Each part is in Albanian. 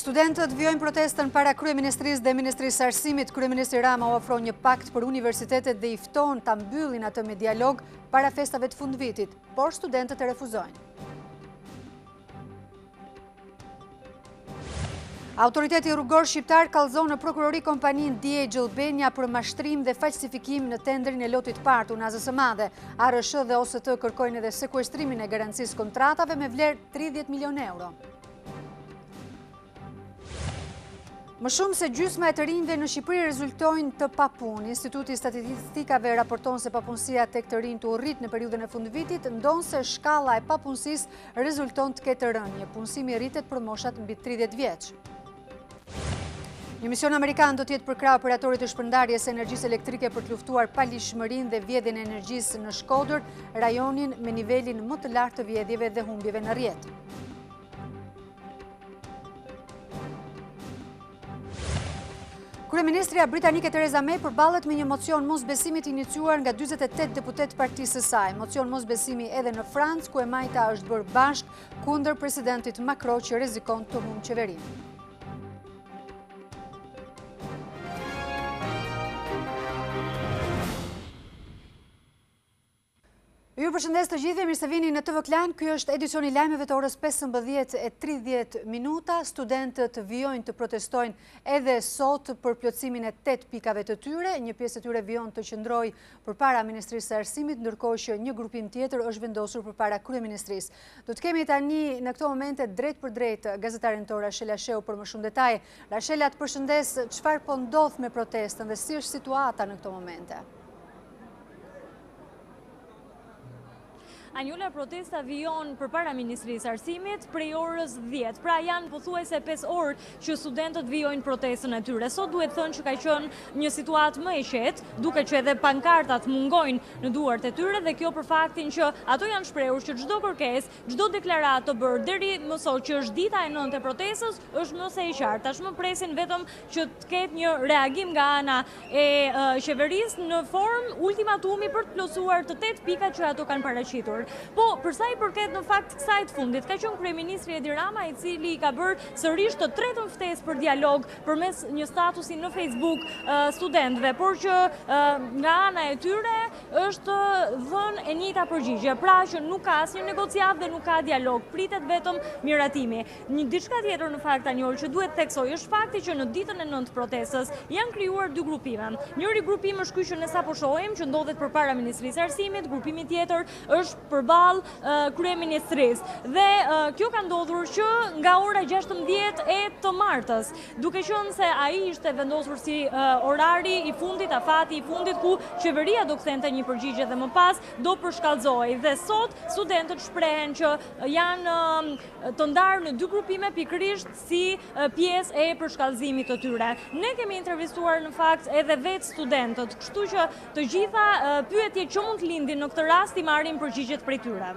Studentët vjojnë protestën para kryeministrisë dhe ministrisë së arsimit. Kryeministri Rama u ofron një pakt për universitetet dhe i fton ta mbyllin atë me dialog para festave të fundvitit, por studentët e refuzojnë. Autoriteti rrugor shqiptar kallëzon në prokurori kompaninë Dhjetor për mashtrim dhe falsifikim në tenderin e lotit parë unazës së madhe. ARSH dhe OST kërkojnë edhe sekuestrimin e garancisë kontratave me vlerë 30 milion euro. Më shumë se gjysma e të rinjve në Shqipëri rezultojnë të papunë. Instituti i Statistikave raporton se papunësia tek të rinj të urrit në periudhën e fundvitit, ndonse shkalla e papunësisë rezulton të ketë rënje. Punësimi rritet për moshat mbi 30 vjeç. Një mision amerikan do t'jetë përkrah operatorit të shpërndarjes së energjisë elektrike për të luftuar palishmërinë dhe vjedhjen e energjisë në Shkodër, rajonin me nivelin më të lartë të vjedhjeve dhe humbjeve në rrjet. Kryeministria britanike Theresa May përballet me një mocion mosbesimi të iniciuar nga 48 deputet partisë së saj. Mocion mosbesimi edhe në Francë, ku e majta është bërë bashkë kundër presidentit Macron që rrezikon të humbë qeverinë. Ju përshëndes të gjithëve, mirë se vini në TV Klan. Ky është edicioni lajmeve të orës 15:30. Studentët vijojnë të protestojnë edhe sot për plotësimin e 8 pikave të tyre. Një pjesë e tyre vijon të qëndrojë përpara Ministrisë së Arsimit, ndërkohë që një grupim tjetër është vendosur përpara kryeministrisë. Do të kemi tani në këto momente drejt për drejt gazetarin tonë Rashela Sheu për më shumë detaje. Rashela, të përshëndes, çfarë po ndodh me protestën dhe si është situata në këto momente? Anjola, protesta vijon përpara Ministrisë së Arsimit prej orës 10. Pra janë pothuajse 5 orë që studentët vijojnë protestën e tyre. Sot duhet thënë që ka qenë një situatë më e qetë, duke që edhe pankartat mungojnë në duart e tyre dhe kjo për faktin që ato janë shprehur që çdo kërkesë, çdo deklaratë të bërë deri më sot që është dita e 9 e protestës është më se e qartë. Tashmë presin vetëm që të ketë një reagim nga ana e qeverisë në formë ultimatumi për të plotësuar të 8 pikat që ato kanë paraqitur. Po, përsa i përket në fakt kësaj të fundit, ka qenë kryeministri Edi Rama, i cili ka bërë sërish të tretën ftesë për dialog përmes një statusi në Facebook studentëve, por që nga ana e tyre është dhënë e njëjta përgjigje, pra që nuk ka asnjë negociat dhe nuk ka dialog, pritet vetëm miratimi. Një diçka tjetër në fakt Anjola që duhet theksoj është fakti që në ditën e 9 protestës janë krijuar dy grupime. Njëri grupim është ky që ne sapo shohim që ndodhet përpara Ministrisë së Arsimit, grupimi tjetër është përballë kryeministrisë. Dhe kjo ka ndodhur që nga ora 16 e të martës, duke qenë se ai ishte vendosur si orari i fundit, afati i fundit ku qeveria do kthente një përgjigje dhe më pas do përshkallëzohej. Dhe sot studentët shprehen që janë të ndarë në dy grupime pikërisht si pjesë e përshkallëzimit të tyre. Ne kemi intervistuar në fakt edhe vetë studentët, kështu që të gjitha pyetje që mund të lindin në këtë rast i marrin përgjigjet prej tyre.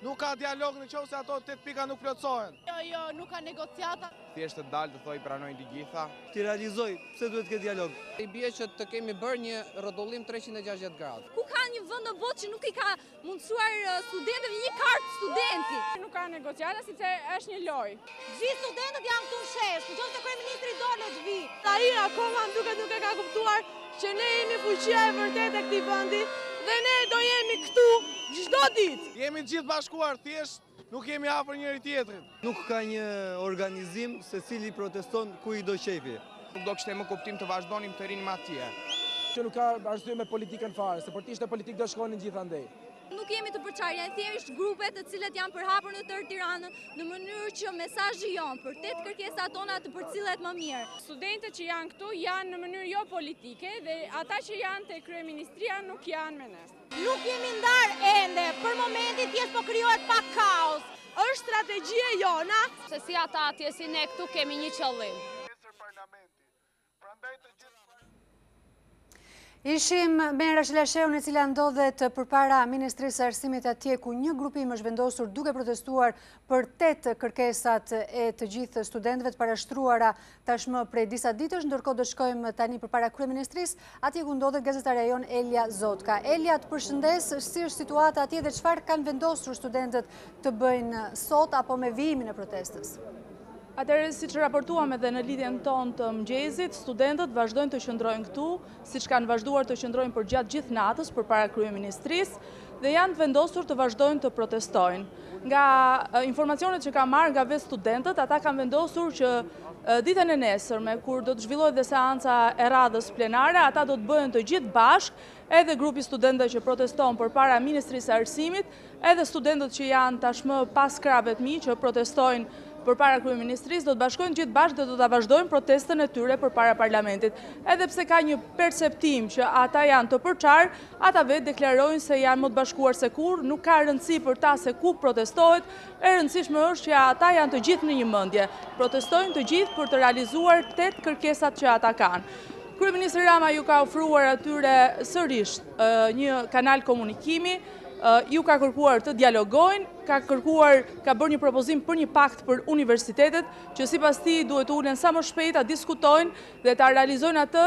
Nuk ka dialog në qoftë se ato 8 pika nuk plotësohen. Jo, nuk ka negociata. Thjesht të dalë të thoj pranojnë të gjitha. Ti realizoj, pse duhet të ketë dialog? I bie që të kemi bërë një rrotullim 360 gradë. Ku ka një vend në botë që nuk i ka mundësuar studentëve një kartë studenti? Nuk ka negociata sepse është një lojë. Gjithë studentët janë këtu në shesh, nëse kryeministri dole të vi. Ai akoma duket nuk e ka kuptuar që ne jemi fuqia e vërtetë e këtij vendi dhe ne do jemi këtu çdo ditë. Jemi gjithë bashkuar, thjesht nuk jemi afër njëri tjetrit. Nuk ka një organizim se cili proteston ku i do shefi. Nuk do kishte më kuptim të vazhdonim të rinim atje. Që nuk ka arsye me politikën fare, se për të ishte politikë do shkonin gjithandej. Nuk jemi të përçarë, janë thjesht grupe të cilet janë përhapur në tërë Tiranën në mënyrë që mesazhi jon për 8 kërkesat tona të përcillet më mirë. Studentët që janë këtu janë në mënyrë jo politike dhe ata që janë te kryeministria nuk janë me ne. Nuk jemi ndarë ende, për momentin thjesht po krijohet pak kaos. Është strategjia jona se si ata atje si ne këtu kemi një qëllim. Ishim me Rashela Sheun, e cila ndodhet përpara Ministrisë së Arsimit atje ku një grupim është vendosur duke protestuar për 8 kërkesat e të gjithë studentëve të parashtruara tashmë prej disa ditësh, ndërkohë do shkojmë tani përpara kryeministrisë, atje ku ndodhet gazetarja jon Elia Zotka. Elia, të përshëndes, si është situata atje dhe çfarë kanë vendosur studentët të bëjnë sot apo me vijimin e protestës? Atëherë, siç raportuam edhe në lidhjen tonë të mëngjesit, studentët vazhdojnë të qëndrojnë këtu, siç kanë vazhduar të qëndrojnë për gjatë gjithë natës përpara kryeministrisë dhe janë të vendosur të vazhdojnë të protestojnë. Nga informacionet që kam marrë nga vetë studentët, ata kanë vendosur që ditën e nesërme, kur do të zhvillohet dhe seanca e radhës plenare, ata do të bëhen të gjithë bashkë, edhe grupi studentëve që proteston përpara Ministrisë së Arsimit, edhe studentët që janë tashmë pas krave të mi që protestojnë përpara kryeministrisë, do të bashkojnë gjithë bashkë dhe do të vazhdojnë protestën e tyre përpara parlamentit. Edhe pse ka një perceptim që ata janë të përçarë, ata vetë deklarojnë se janë më të bashkuar se kur, nuk ka rëndësi për ta se ku protestohet, e rëndësishme është që ata janë të gjithë në një mendje. Protestojnë të gjithë për të realizuar 8 kërkesat që ata kanë. Kryeministri Rama ju ka ofruar atyre sërish një kanal komunikimi, ju ka kërkuar të dialogojnë, ka bërë një propozim për një pakt për universitetet, që sipas tij duhet të ulen sa më shpejt ta diskutojnë dhe ta realizojnë atë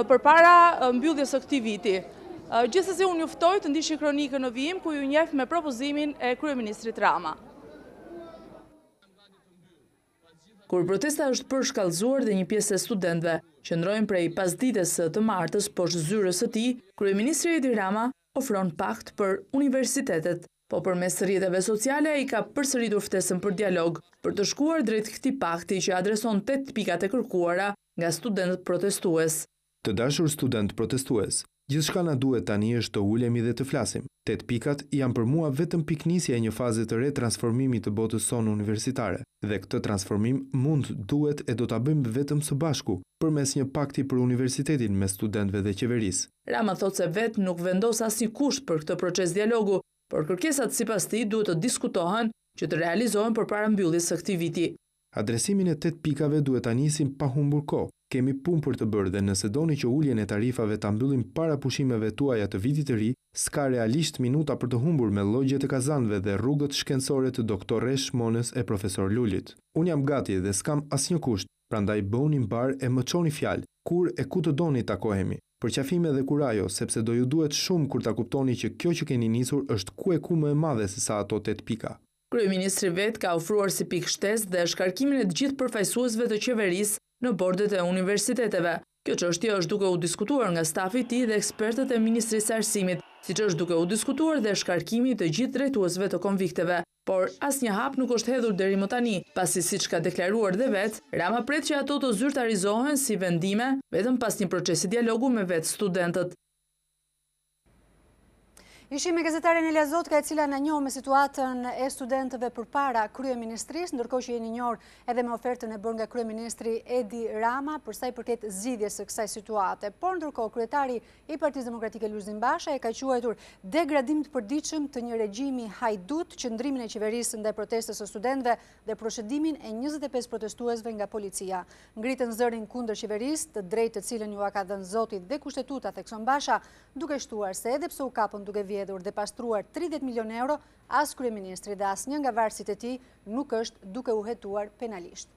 përpara mbylljes së këtij viti. Gjithsesi unë ju ftoj të ndiqni kronikën në vijim ku ju njeh me propozimin e kryeministrit Rama. Kur protesta është përshkallëzuar dhe një pjesë e studentëve qëndrojnë prej pasdites së të martës poshtë zyrës së tij, kryeministri Edi Rama ofron pakt për universitetet, po përmes rrjeteve sociale ai ka përsëritur ftesën për dialog, për të shkuar drejt këtij pakti që adreson 8 pikat e kërkuara nga studentët protestues. Të dashur student protestues, gjithçka na duhet tani është të ulemi dhe të flasim. 8 pikat janë për mua vetëm piknisja e një faze të re transformimit të botës sonë universitare, dhe këtë transformim duhet e do ta bëjmë vetëm së bashku, përmes një pakti për universitetin me studentëve dhe qeverisë. Rama thotë se vetë nuk vendos asnjë kusht për këtë proces dialogu, por kërkesat sipas tij duhet të diskutohen që të realizohen përpara mbylljes së këtij viti. Adresimin e 8 pikave duhet ta nisim pa humbur kohë. Kemi punë për të bërë dhe nëse doni që uljen e tarifave ta mbyllim para pushimeve tuaja të vitit të ri, s'ka realisht minuta për të humbur me llogjet e kazanëve dhe rrugët shkencore të doktoresh Monës e profesor Lulit. Unë jam gati dhe s'kam asnjë kusht, prandaj bëuni mbar e më çoni fjalë, kur e ku të doni takohemi. Përqafime dhe kurajo, sepse do ju duhet shumë kur ta kuptoni që kjo që keni nisur është ku më e madhe se sa ato 8 pika. Kryeministri vet ka ofruar si pikë shtesë dhe shkarkimin e të gjithë përfaqësuesve të qeverisë në bordet e universiteteve. Kjo çështje është duke u diskutuar nga stafi i tij dhe ekspertët e Ministrisë së Arsimit, siç është duke u diskutuar dhe shkarkimi i të gjithë drejtuesve të konvikteve. Por asnjë hap nuk është hedhur deri më tani, pasi siç ka deklaruar dhe vet, Rama pret që ato të zyrtarizohen si vendime vetëm pas një procesi dialogu me vetë studentët. Ishim me gazetarën Elia Zotka, e cila na njoh me situatën e studentëve përpara kryeministrisë, ndërkohë që jeni njohur edhe me ofertën e bërë nga kryeministri Edi Rama për sa i përket zgjidhjes së kësaj situate. Por ndërkohë kryetari i Partisë Demokratike Lulzim Basha e ka quajtur degradim të përditshëm të një regjimi hajdut qëndrimin e qeverisë ndaj protestës së studentëve dhe procedimin e 25 protestuesve nga policia. Ngritën zërin kundër qeverisë, të drejtë të cilën ju ka dhënë Zoti dhe kushtetuta, thekson Basha, duke shtuar se edhe pse u kapën duke vjedhur dhe pastruar 30 milion euro, as kryeministri dhe asnjë nga varësit e tij nuk është duke u hetuar penalisht.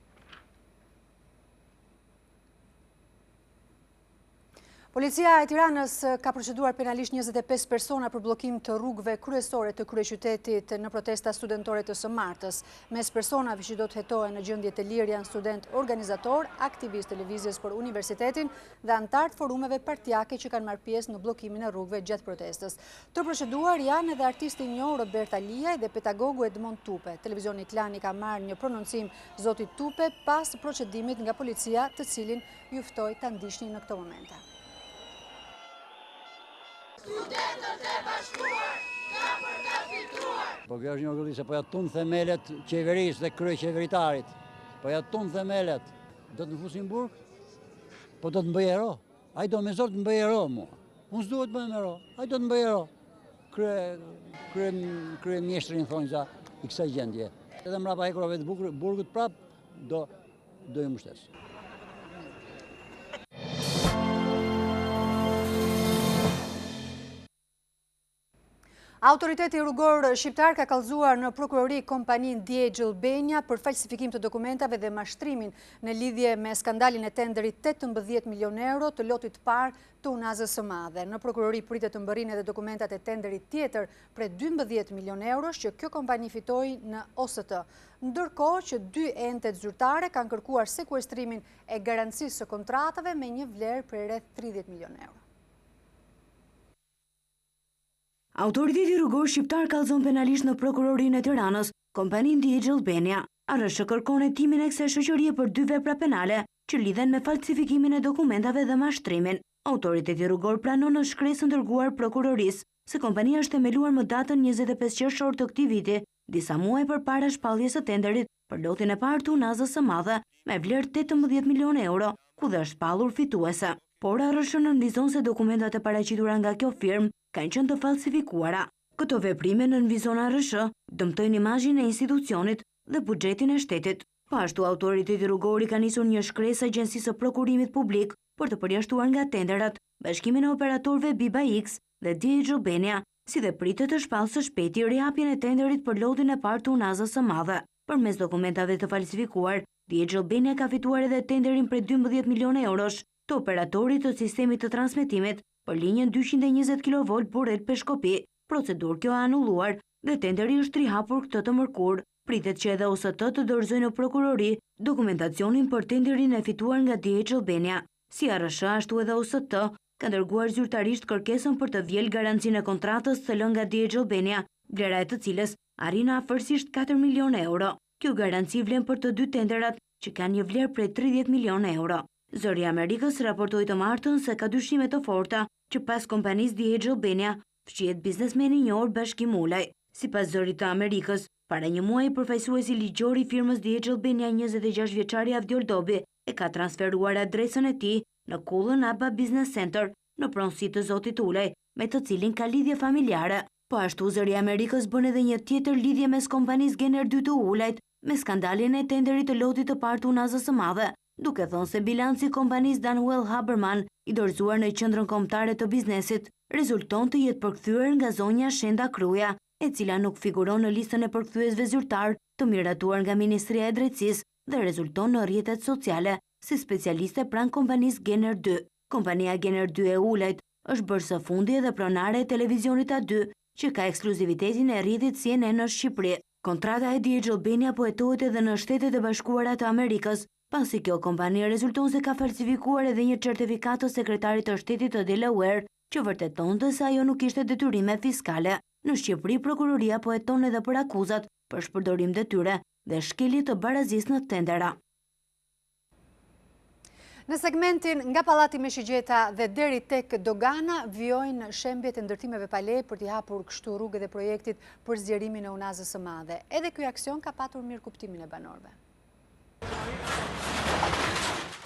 Policia e Tiranës ka proceduar penalisht 25 persona për bllokim të rrugëve kryesore të kryeqytetit në protesta studentore të së martës. Mes personave që do të hetohen në gjendje të lirë janë student organizator, aktivist të lëvizjes për universitetin dhe antar të forumeve partijake që kanë marrë pjesë në bllokimin e rrugëve gjatë protestës. Të proceduar janë edhe artisti i njohur Roberta Liaj dhe pedagogu Edmond Tupe. Televizioni Klan ka marrë një prononcim zotit Tupe pas procedimit nga policia, të cilin ju ftoi ta ndiqni në këto momente. Studentët e bashkuar ka përkapituar. Po kjo është një orgulli se po ja tund themelet qeverisë dhe kryeqeveritarit. Po ja tund themelet. Do të më fusin burg? Po do të më bëj ero. Ai do me zor të më bëj ero mua. Unë s'duhet bëhem ero. Ai do të më bëj ero. Kryeministrin thonë za i kësaj gjendje. Edhe mrapa hekurave të burgut prap do ju mbështes. Autoriteti rrugor shqiptar ka kallëzuar në prokurori kompaninë Dhjetor për falsifikim të dokumentave dhe mashtrimin në lidhje me skandalin e tenderit 18 milion euro të lotit parë të Unazës së Madhe. Në prokurori pritet të mbërrinë edhe dokumentat e tenderit tjetër për 12 milion euro që kjo kompani fitoi në OST. Ndërkohë që 2 entet zyrtare kanë kërkuar sekuestrimin e garancisë së kontratave me një vlerë për rreth 30 milion euro. Autoriteti rrugor shqiptar kallëzon penalisht në prokurorinë e Tiranës kompaninë Dhjetor. ARSH kërkon hetimin e kësaj shoqërie për 2 vepra penale që lidhen me falsifikimin e dokumentave dhe mashtrimin. Autoriteti rrugor pranon në shkresën dërguar prokurorisë se kompania është themeluar më datën 25 qershor të këtij viti, disa muaj përpara shpalljes së tenderit për lotin e parë të Unazës së Madhe me vlerë 18 milion euro, ku dhe është shpallur fituese. Por ARSH nënvizon se dokumentat e paraqitura nga kjo firmë kanë qenë të falsifikuara. Këto veprime nënvizon ARSH dëmtojnë imazhin e institucionit dhe buxhetin e shtetit. Po ashtu autoriteti rrugor ka nisur një shkresë agjencisë së prokurimit publik për të përjashtuar nga tenderat bashkimin e operatorëve Biba X dhe Dhjetor, si dhe pritet të shpallë së shpejti rihapjen e tenderit për lotin e parë të Unazës së Madhe. Përmes dokumentave të falsifikuar, Dhjetor ka fituar edhe tenderin për 12 milion eurosh të operatorit të sistemit të transmetimit për linjën 220 kV Burret Peshkopi. Procedurë kjo anulluar dhe tenderi është rihapur këtë të mërkur. Pritet që edhe OST të dorëzojë në prokurori dokumentacionin për tenderin e fituar nga Dhjetor. Si ARSH ashtu edhe OST ka dërguar zyrtarisht kërkesën për të vjel garancinë e kontratës të lënë nga Dhjetor, vlera e të cilës arrin afërsisht 4 milion euro. Kjo garanci vlen për të 2 tenderat që kanë një vlerë prej 30 milion euro. Zëri i Amerikës raportoi të martën se ka dyshime të forta që pas kompanisë Dhjetor fshihet biznesmeni i njohur Bashkim Ulaj. Sipas zërit të Amerikës, para një muaji përfaqësuesi ligjor i firmës Dhjetor, 26 vjeçari Avdiol Dobi, e ka transferuar adresën e tij në kullën Aba Business Center në pronësi të zotit Ulaj, me të cilin ka lidhje familjare. Po ashtu zëri i Amerikës bën edhe një tjetër lidhje mes kompanisë Gener 2 të Ulajt me skandalin e tenderit të lotit të parë të Unazës së Madhe, duke thënë se bilanci i kompanisë Danwell Haberman i dorëzuar në qendrën kombëtare të biznesit rezulton të jetë përkthyer nga zonja Shenda Kruja, e cila nuk figuron në listën e përkthyesve zyrtar të miratuar nga Ministria e Drejtësisë dhe rezulton në rrjetet sociale si specialiste pranë kompanisë Gener 2. Kompania Gener 2 e Ulajt është bërë së fundi edhe pronare e televizionit A2 që ka ekskluzivitetin e rrjetit CNN në Shqipëri. Kontrata e Dhjetor po hetohet edhe në Shtetet e Bashkuara të Amerikës, pasi kjo kompani rezulton se ka falsifikuar edhe një certifikat të sekretarit të shtetit të Delaware që vërtetonte se ajo nuk ishte detyrime fiskale. Në Shqipëri, prokuroria po heton edhe për akuzat për shpërdorim detyre dhe shkelje të barazisë në tendera. Në segmentin nga Pallati me Shigjeta dhe deri tek dogana vijojnë shembjet e ndërtimeve pa leje për t'i hapur kështu rrugë dhe projektit për zgjerimin e Unazës së Madhe. Edhe ky aksion ka patur mirë kuptimin e banorëve.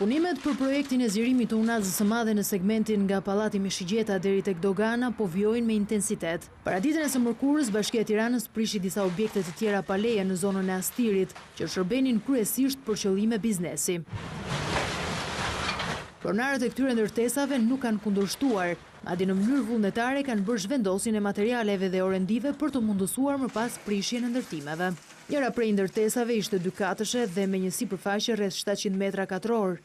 Punimet për projektin e zgjerimit të Unazës së Madhe në segmentin nga Pallati me Shigjeta deri tek dogana po vijojnë me intensitet. Paraditën e së mërkurës, Bashkia e Tiranës prishi disa objekte të tjera pa leje në zonën e Astirit, që shërbenin kryesisht për qëllime biznesi. Pronarët e këtyre ndërtesave nuk kanë kundërshtuar, madje në mënyrë vullnetare kanë bërë zhvendosin e materialeve dhe orendive për të mundësuar më pas prishjen e ndërtimeve. Njëra prej ndërtesave ishte 2 katëshe dhe me një sipërfaqe rreth 700 metra katror.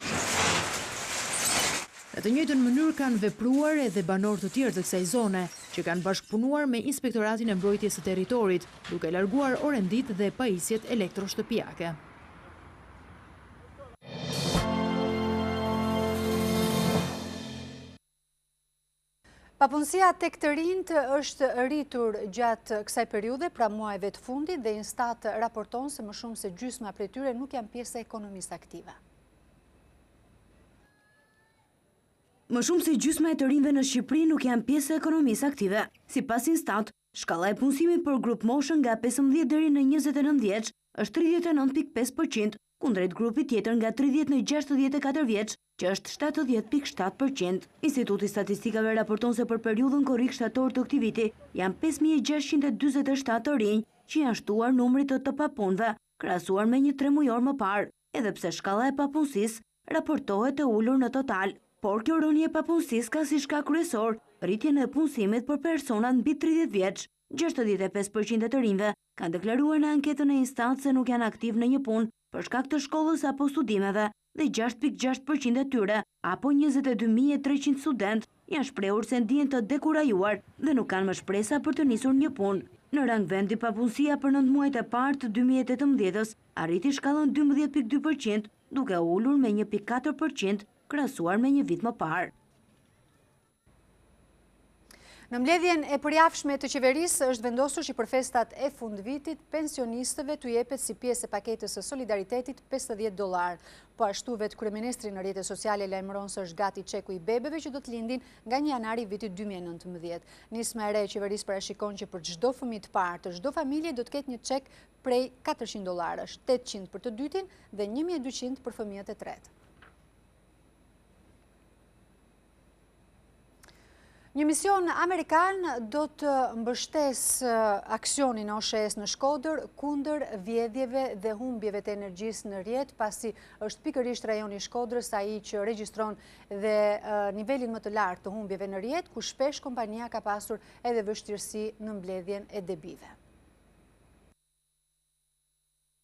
Në të njëjtën mënyrë kanë vepruar edhe banorë të tjerë të kësaj zone, që kanë bashkëpunuar me Inspektoratin e Mbrojtjes së Territorit, duke larguar orendit dhe pajisjet elektroshtëpiake. Papunësia tek të rinjt është rritur gjatë kësaj periude pra muajve të fundit dhe Instat raporton se më shumë se gjysma prej tyre nuk janë pjesë e ekonomisë aktive. Më shumë se gjysma e të rinjve në Shqipëri nuk janë pjesë e ekonomisë aktive. Sipas Instat, shkalla e punësimit për grup moshën nga 15 deri në 29 vjeç është 39.5%, kundrejt grupit tjetër nga 30 në 64 vjeç, që është 70.7%. Instituti Statistikave raporton se për periudhën korrik shtator të këtij viti janë 5.647 të rinj që janë shtuar numrit të papunëve, krahasuar me një 3 mujor më parë, edhe pse shkalla e papunësisë raportohet e ulur në total. Por kjo rënje e papunësisë ka si shkak kryesor rritjen e punësimit për personat mbi 30 vjeç, 65% e të rinjve kanë deklaruar në anketën e instancë se nuk janë aktiv në një punë për shkak të shkollës apo studimeve dhe 6.6% e tyre, apo 22.300 student, janë shprehur se ndihen të dekurajuar dhe nuk kanë më shpresa për të nisur një punë. Në rang vendi papunësia për 9 muajt e parë të 2018-s arriti shkallën 12.2%, duke ulur me 1.4% krahasuar me një vit më parë. Në mbledhjen e përjafshme të qeverisë është vendosur që për festat e fundvitit pensionistëve t'u jepet si pjesë e paketës së solidaritetit $50. Po ashtu vetë kryeministri në rrjetet sociale lajmëron se është gati çeku i bebeve që do të lindin nga 1 janari vitit 2019. Nisma e re e qeverisë parashikon që për çdo fëmijë të parë të çdo familje do të ketë një çek prej $400, 800 për të dytin dhe 1.200 për fëmijët e tretë. Një mision amerikan do të mbështes aksionin OSHE-s në Shkodër kundër vjedhjeve dhe humbjeve të energjisë në rrjet, pasi është pikërisht rajoni i Shkodrës ai që regjistron dhe nivelin më të lartë të humbjeve në rrjet, ku shpesh kompania ka pasur edhe vështirësi në mbledhjen e debive.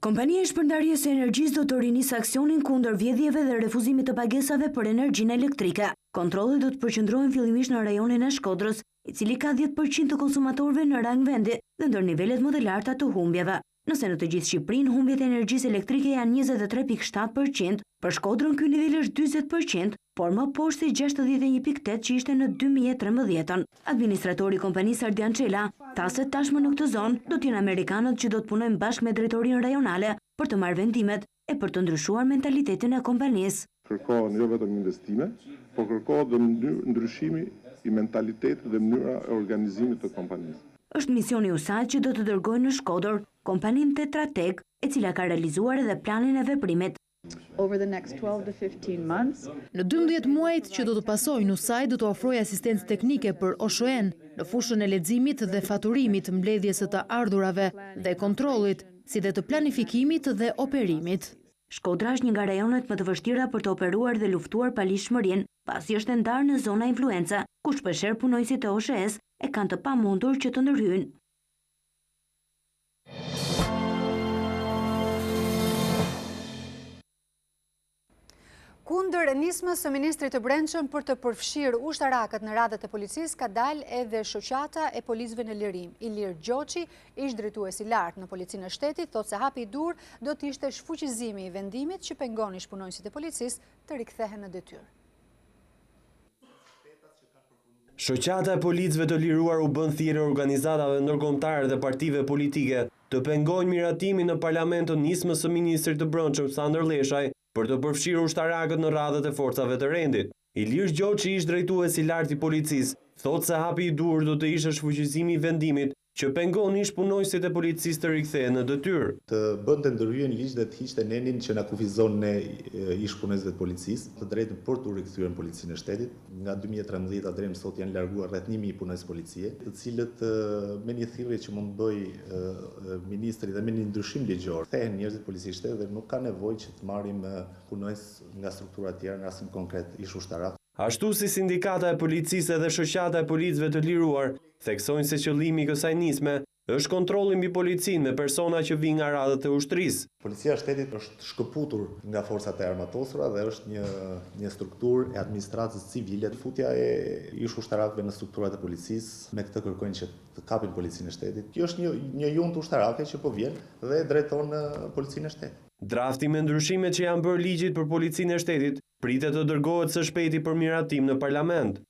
Kompania e shpërndarjes së energjisë do të rinisë aksionin kundër vjedhjeve dhe refuzimit të pagesave për energjinë elektrike. Kontrollet do të përqendrohen fillimisht në rajonin e Shkodrës, i cili ka 10% të konsumatorëve në rang vendi dhe ndër nivelet më të larta të humbjeve. Nëse në të gjithë Shqipërinë humbjet e energjisë elektrike janë 23.7%, për Shkodrën ky nivel është 40%, por më poshtë se 61.8% që ishte në 2013. Administratori i kompanisë Anjola tha se tashmë në këtë zonë do të jenë amerikanët që do të punojnë bashkë me drejtorinë rajonale për të marrë vendimet e për të ndryshuar mentalitetin e kompanisë. Kërkohen jo vetëm investime, por kërkohet dhe ndryshimi i mentalitetit dhe mënyra e organizimit të kompanisë. Është misioni i saj që do të dërgojë në Shkodër kompaninë Tetrateg, e cila ka realizuar edhe planin e veprimit. Në 12 muajt që do të pasojnë, USAID do të ofrojë asistencë teknike për OSHE-n në fushën e leximit dhe faturimit, mbledhjes së të ardhurave dhe kontrollit, si dhe të planifikimit dhe operimit. Shkodra është një nga rajonet më të vështira për të operuar dhe luftuar palishmërinë, pasi është ndarë në zona influence, ku shpeshherë punojësit e OSHE-s e kanë të pamundur që të ndërhyjnë. Kundër nismës së ministrit të Brendshëm për të përfshirë ushtarakët në radhët e policisë ka dalë edhe shoqata e policëve në lirim. Ilir Gjoqi, ish drejtues i lartë në policinë e shtetit, thotë se hapi i dur do të ishte shfuqizimi i vendimit që pengon punonjësit e policisë të rikthehen në detyrë. Shoqata e policëve të liruar u bën thirrje organizatave ndërkombëtare dhe partive politike të pengojnë miratimin në parlamentën nismës së ministrit të Brendshëm Sandër Leshaj për të përfshirë ushtarakët në radhët e forcave të rendit. Ilir Gjoqi, ish drejtues i lartë i policisë, thotë se hapi i dur do të ishte shfuqizimi i vendimit që pengon punonjësit e policisë të rikthehen në detyrë. Të bënte ndërhyrjen ligj dhe të hiqte nenin që na kufizon ne ish punonjësve të policisë, të drejtën për të rikthyer në policinë e shtetit. Nga 2013 deri më sot janë larguar rreth 1000 punonjës policie, të cilët me një thirrje që mund bëj ministri dhe me një ndryshim ligjor, thehen njerëzit policisë shtetit dhe nuk ka nevojë që të marrim punonjës nga struktura të tjera, në rastin konkret ish ushtarak. Ashtu si sindikata e policisë dhe shoqata e policëve të liruar, theksojnë se qëllimi i kësaj nisme është kontrolli mbi policinë me persona që vijnë nga radhët e ushtrisë. Policia e shtetit është shkëputur nga forcat e armatosura dhe është një strukturë e administratës civile. Futja e ish ushtarakëve në strukturat e policisë, me këtë kërkojnë që të kapin policinë e shtetit. Kjo është një junt ushtarake që po vjen dhe drejton policinë e shtetit. Drafti me ndryshimet që janë bërë ligjit për policinë e shtetit pritet të dërgohet së shpejti për miratim në parlament.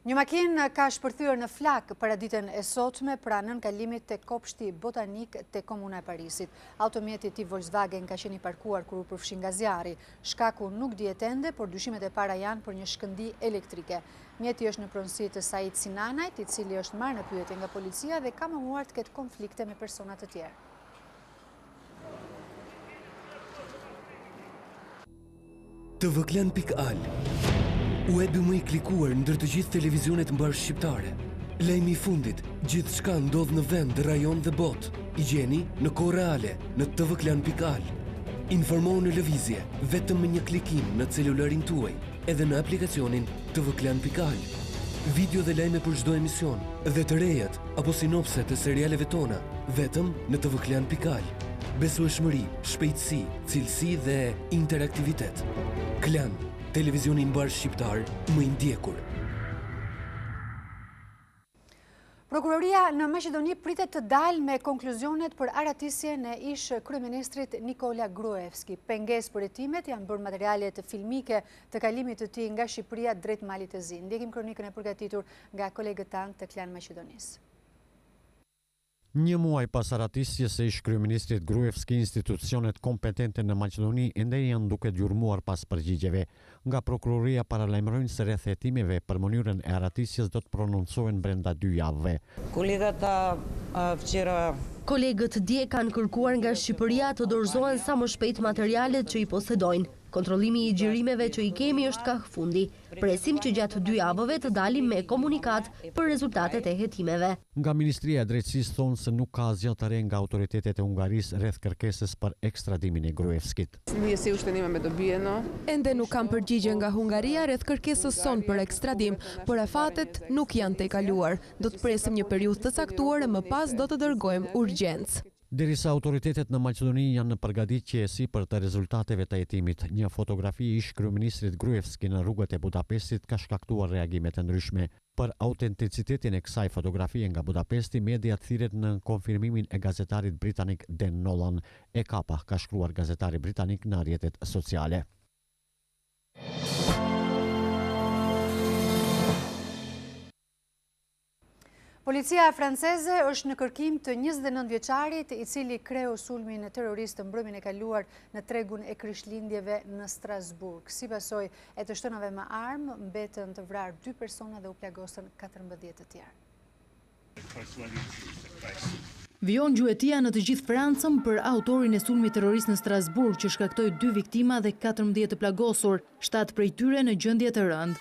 Një makinë ka shpërthyer në flak paraditën e sotme pra nën kalimit të kopshti botanik të komuna e Parisit. Automjeti i Volkswagen ka qenë i parkuar kur u përfshi nga zjarri. Shkaku nuk dihet ende, por dyshimet e para janë për një shkëndi elektrike. Mjeti është në pronësi të Said Sinanajt, i cili është marrë në pyetje nga policia dhe ka mohuar të ketë konflikte me persona të tjerë. tvklan.al, webi më i klikuar ndër të gjithë televizionet mbar shqiptare. Lajmi i fundit, gjithçka ndodh në vend, rajon dhe botë. I gjeni në kohë reale në tvklan.al. Informohu në lëvizje vetëm me një klikim në celularin tuaj, edhe në aplikacionin tvklan.al. video dhe lajme për çdo emision, dhe të rejat apo sinopse të serialeve tona, vetëm në tvklan.al. Besueshmëri, shpejtësi, cilësi dhe interaktivitet. Klan, televizioni i mbar shqiptar më i ndjekur. Prokuroria në Maqedoni pritet të dalë me konkluzionet për aratisjen e ish kryeministrit Nikola Gruevski. Pengesë për hetimet janë bërë materialet filmike të kalimit të tij nga Shqipëria drejt Malit të Zi. Ndjekim kronikën e përgatitur nga kolegët tanë të Klan Maqedonisë. Një muaj pas aratisjes së ish kryeministrit Gruevski, institucionet kompetente në Maqedoni ende janë duke gjurmuar pas përgjigjeve. Nga prokuroria paralajmërojnë se rreth hetimeve për mënyrën e aratisjes do të prononcohen brenda 2 javëve. Kolegët dje kanë kërkuar nga Shqipëria të dorëzohen sa më shpejt materialet që i posedojnë. Kontrollimi i xhirimeve që i kemi është kaq fundi. Presim që gjatë 2 javëve të dalim me komunikat për rezultatet e hetimeve. Nga Ministria e Drejtësisë thonë se nuk ka asgjë të re nga autoritetet e Hungarisë rreth kërkesës për ekstradimin e Gruevskit. Ende nuk kam përgjigje nga Hungaria rreth kërkesës sonë për ekstradim, por afatet nuk janë tejkaluar. Do të presim një periudhë të caktuar e më pas do të dërgojmë urgjencë. Derisa autoritetet në Maqedoni janë në përgatitje si për të rezultateve të hetimit, një fotografi ish kryeministrit Gruevski në rrugët e Budapestit ka shkaktuar reagime të ndryshme. Për autenticitetin e kësaj fotografie nga Budapesti, media thirret në konfirmimin e gazetarit britanik Dan Nolan. E kapa ka shkruar gazetari britanik në rrjetet sociale. Policia franceze është në kërkim të 29 vjeçarit i cili kreu sulmin terrorist të mbrëmjen e kaluar në tregun e Krishtlindjeve në Strasburg. Si pasojë e të shtënave me armë, mbetën të vrarë 2 persona dhe u plagosën 14 të tjerë. Vijon gjuetia në të gjithë Francën për autorin e sulmit terrorist në Strasburg që shkaktoi 2 viktima dhe 14 të plagosur, 7 prej tyre në gjendje të rëndë.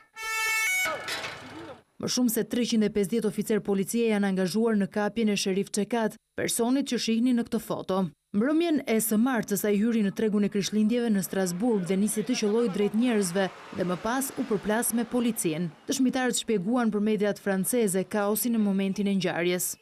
Më shumë se 350 oficer policie janë angazhuar në kapjen e Sherif Çekat, personit që shihni në këtë foto. Mbrëmjen e së martës ai hyri në tregun e Krishtlindjeve në Strasburg dhe nisi të qelloj drejt njerëzve dhe më pas u përplas me policin. Dëshmitarët shpjeguan për mediat franceze kaosin në momentin e ngjarjes.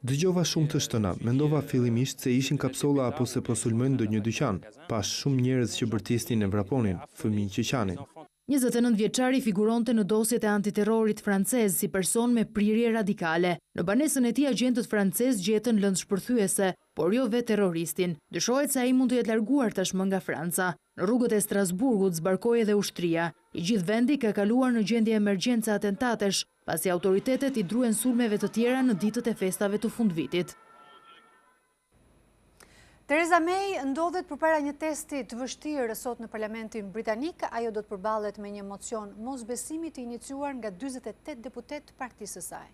Dëgjova shumë të shtëna, mendova fillimisht se ishin kapsolla apo se po sulmojnë ndonjë dyqan. Pas shumë njerëz që bërtisnin e vraponin, fëmijë që qanin. 29 vjeçari figuronte në dosjet e antiterrorit francez si person me prirje radikale. Në banesën e tij agjentët francez gjetën lëndë shpërthyese, por jo vetë terroristin. Dyshohet se ai mund të jetë larguar tashmë nga Franca. Në rrugët e Strasburgut zbarkoi edhe ushtria. I gjithë vendi ka kaluar në gjendje emergjence atentatesh, pasi autoritetet i druen sulmeve të tjera në ditët e festave të fundvitit. Theresa May ndodhet përpara një testi të vështirë sot në Parlamentin Britanik. Ajo do të përballet me një mocion mosbesimi të iniciuar nga 48 deputet të partisë së saj.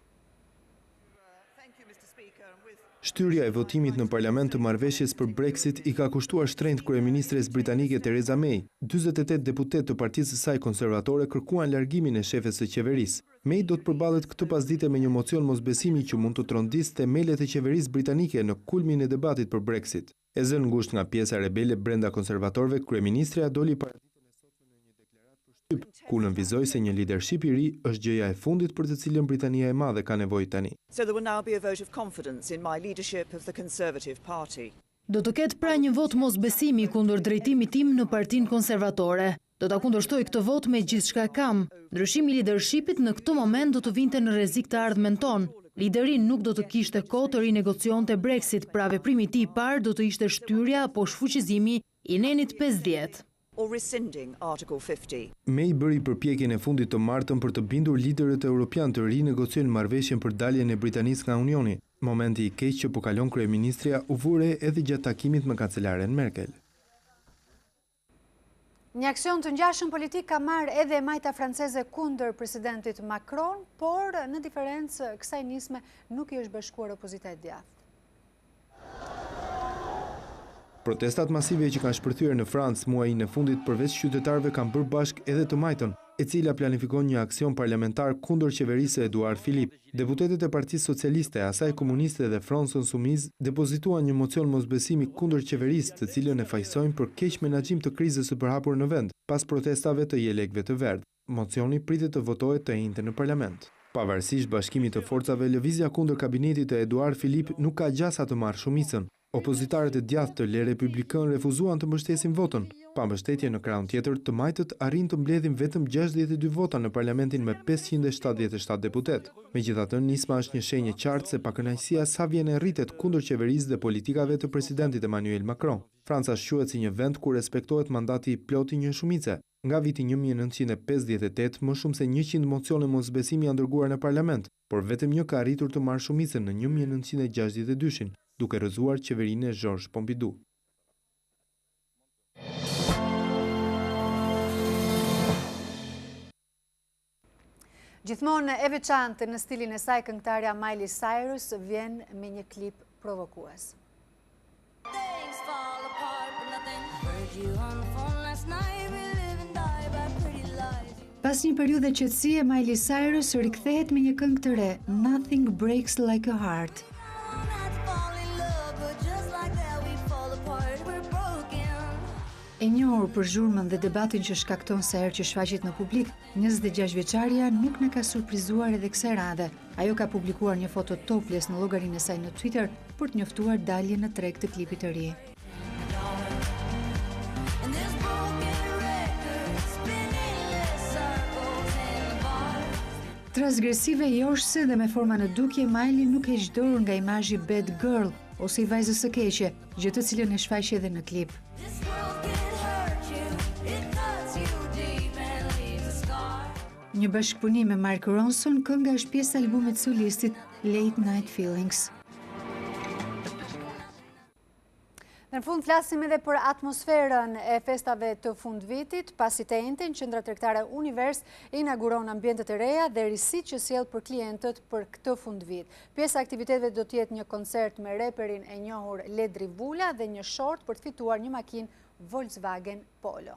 Shtyrja e votimit në parlament të marrëveshjes për Brexit i ka kushtuar shtrenjtë kryeministres britanike Theresa May. 48 deputet të partisë së saj konservatore kërkuan largimin e shefes së qeverisë. May do të përballet këtë pasdite me një mocion mosbesimi që mund të trondisë themelet e qeverisë britanike në kulmin e debatit për Brexit. E zënë ngushtë nga pjesa rebele brenda konservatorëve, kryeministrja doli paraditën e sotme në një deklaratë për shtyp, ku nënvizoi se një leadership i ri është gjëja e fundit për të cilën Britania e Madhe ka nevojë tani. Do të ketë pra një vot mosbesimi kundër drejtimit tim në Partinë Konservatore. Do ta kundërshtoj këtë vot me gjithçka kam. Ndryshimi i leadershipit në këtë moment do të vinte në rrezik të ardhmen tonë. Liderin nuk do të kishte kohë të rinegocionte Brexit, pra veprimi i tij i parë do të ishte shtyrja apo shfuqizimi i nenit 50. May bëri përpjekjen e fundit të martën për të bindur liderët europian të rinegociojnë marrëveshjen për daljen e Britanisë nga Unioni. Momenti i keq që po kalon kryeministria u vure edhe gjatë takimit me kancelaren Merkel. Një aksion të ngjashëm politik ka marrë edhe majta franceze kundër presidentit Macron, por në diferencë kësaj nisme nuk i është bashkuar opozita e djathtë. Protestat masive që kanë shpërthyer në Francë muajin e fundit përveç qytetarëve kanë bërë bashkë edhe të majtën, e cila planifikon një aksion parlamentar kundër qeverisë së Eduard Philippe. Deputetët e Partisë Socialiste, asaj Komuniste dhe Front Insoumise depozituan një mocion mosbesimi kundër qeverisë, të cilën e fajsojnë për keq menaxhim të krizës së përhapur në vend, pas protestave të jelekëve të verdhë. mocioni pritet të votohet të njëjtën në parlament. Pavarësisht bashkimit të forcave, lëvizja kundër kabinetit të Eduard Filip nuk ka gjasa të marrë shumicën. Opozitarët e djathtë të Le Republikën refuzuan të mbështesin votën. Pa mbështetje në krahun tjetër, të majtët arrin të mbledhin vetëm 62 vota në parlamentin me 577 deputet. Megjithatë, nisma është një shenjë e qartë se pakënaqësia sa vjen e rritet kundër qeverisë dhe politikave të presidentit Emmanuel Macron. Franca shquhet si një vend ku respektohet mandati i plotë i një shumice. Nga viti 1958, më shumë se 100 mocione mosbesimi janë dërguar në parlament, por vetëm një ka arritur të marrë shumicën në 1962-shin, duke rrëzuar qeverinë e Georges Pompidou. Gjithmonë e veçantë në stilin e saj, këngëtarja Miley Cyrus vjen me një klip provokues. Pas një periudhe qetësie, Miley Cyrus rikthehet me një këngë të re, Nothing Breaks Like a Heart. E njohur për zhurmën dhe debatin që shkakton sa herë që shfaqet në publik, 26 vjeçaria nuk na ka surprizuar edhe kësaj radhe. Ajo ka publikuar një foto topless në llogarinë e saj në Twitter për të njoftuar daljen në treg të klipit të ri. Transgresive, joshse dhe me forma në dukje, Miley nuk e dorë nga imazhi bad girl ose i vajzës së keqe, gjë të cilën e shfaq edhe në klip. Një bashkëpunim me Mark Ronson, kënga është pjesë e albumit solistit Late Night Feelings. Në fund flasim edhe për atmosferën e festave të fundvitit, pasi të njëjtën qendra tregtare Univers inauguron ambientet e reja dhe risit që sjell për klientët për këtë fundvit. Pjesa e aktiviteteve do të jetë një koncert me reperin e njohur Ledri Vula dhe një short për të fituar një makinë Volkswagen Polo.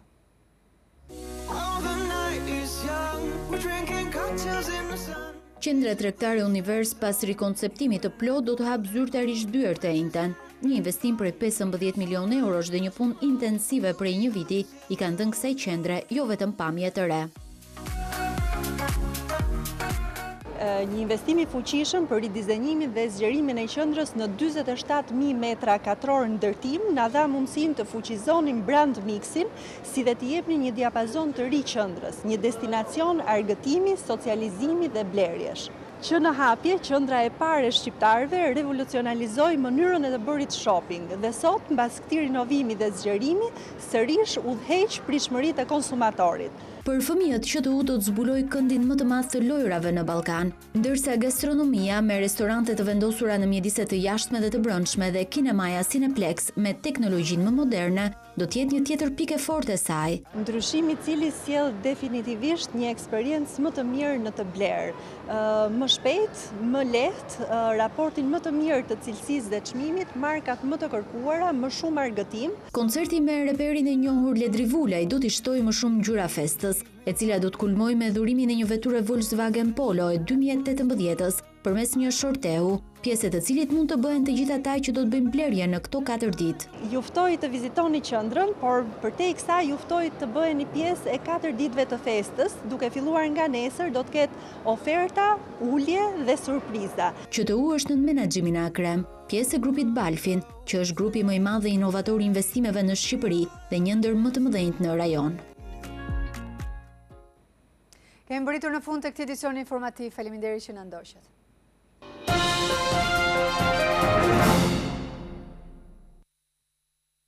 Qendra tregtare Univers pas rikonceptimit të plot do të hapë zyrtarisht dyert të njëjtën. Një investim prej 15 milion eurosh dhe një punë intensive prej një viti i kanë dhënë kësaj qendre jo vetëm pamje të re. Një investim i fuqishëm për ridizajnimin dhe zgjerimin e qendrës në 47.000 metra katror ndërtim na dha mundësinë të fuqizonim brand mixin, si dhe të jepnin një diapazon të ri qendrës, një destinacion argëtimi, socializimi dhe blerjesh. Që në hapje, qendra e parë e shqiptarëve revolucionalizoi mënyrën e të bërit shopping dhe sot, mbas këtij rinovimi dhe zgjerimi, sërish udhëheq pritshmëritë e konsumatorit. Për fëmijët, QTU do të zbuloj këndin më të madh të lojrave në Ballkan, ndërsa gastronomia me restorante të vendosura në mjedise të jashtme dhe të brendshme dhe kinemaja Cineplex me teknologjinë më moderne do të jetë një tjetër pikë forte e saj. Ndryshimi i cili sjell definitivisht një eksperiencë më të mirë në të bler, më shpejt, më lehtë, raportin më të mirë të cilësisë dhe çmimit, markat më të kërkuara, më shumë argëtim. Koncerti me reperin e njohur Ledri Vulaj do t'i shtojë më shumë ngjyra festës, e cila do të kulmojë me dhurimin e një veture Volkswagen Polo e 2018-s përmes një shortehu, pjesë të cilit mund të bëhen të gjithë ata që do të bëjnë blerje në këto 4 ditë. Ju ftoj të vizitoni qendrën, por përtej kësaj ju ftoj të bëheni pjesë e 4 ditëve të festës, duke filluar nga nesër do të ketë oferta, ulje dhe surpriza. QTU është në menaxhimin e Akrem, pjesë e grupit Balfin, që është grupi më i madh dhe inovator i investimeve në Shqipëri dhe një ndër më të mëdhenjt në rajon. Kemi mbërritur në fund të këtij edicioni informativ. Faleminderit që na ndoqët.